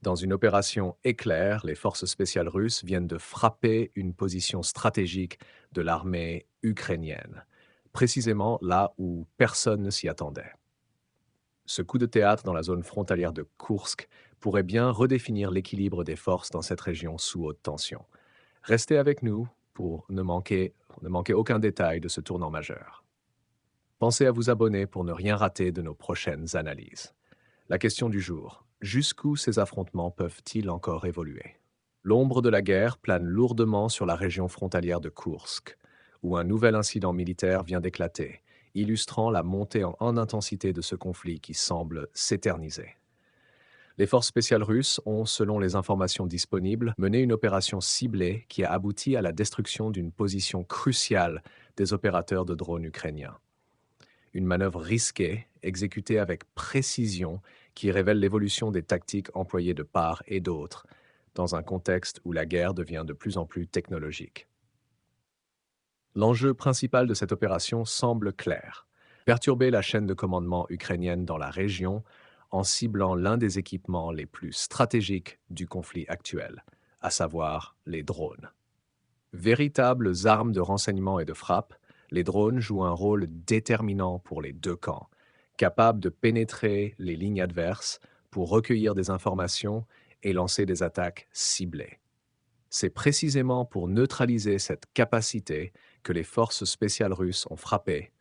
Dans une opération éclair, les forces spéciales russes viennent de frapper une position stratégique de l'armée ukrainienne, précisément là où personne ne s'y attendait. Ce coup de théâtre dans la zone frontalière de Koursk pourrait bien redéfinir l'équilibre des forces dans cette région sous haute tension. Restez avec nous pour ne manquer aucun détail de ce tournant majeur. Pensez à vous abonner pour ne rien rater de nos prochaines analyses. La question du jour: jusqu'où ces affrontements peuvent-ils encore évoluer? L'ombre de la guerre plane lourdement sur la région frontalière de Koursk, où un nouvel incident militaire vient d'éclater, illustrant la montée en intensité de ce conflit qui semble s'éterniser. Les forces spéciales russes ont, selon les informations disponibles, mené une opération ciblée qui a abouti à la destruction d'une position cruciale des opérateurs de drones ukrainiens. Une manœuvre risquée, exécutée avec précision, qui révèle l'évolution des tactiques employées de part et d'autre, dans un contexte où la guerre devient de plus en plus technologique. L'enjeu principal de cette opération semble clair: perturber la chaîne de commandement ukrainienne dans la région en ciblant l'un des équipements les plus stratégiques du conflit actuel, à savoir les drones. Véritables armes de renseignement et de frappe, les drones jouent un rôle déterminant pour les deux camps, capables de pénétrer les lignes adverses pour recueillir des informations et lancer des attaques ciblées. C'est précisément pour neutraliser cette capacité que les forces spéciales russes ont frappé,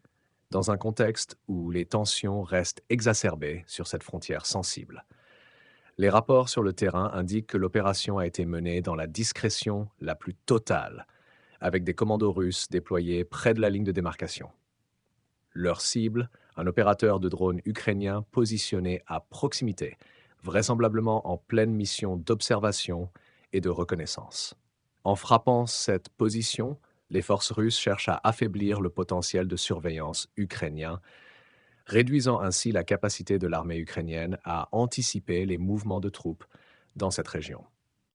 dans un contexte où les tensions restent exacerbées sur cette frontière sensible. Les rapports sur le terrain indiquent que l'opération a été menée dans la discrétion la plus totale, avec des commandos russes déployés près de la ligne de démarcation. Leur cible, un opérateur de drone ukrainien positionné à proximité, vraisemblablement en pleine mission d'observation et de reconnaissance. En frappant cette position, les forces russes cherchent à affaiblir le potentiel de surveillance ukrainien, réduisant ainsi la capacité de l'armée ukrainienne à anticiper les mouvements de troupes dans cette région.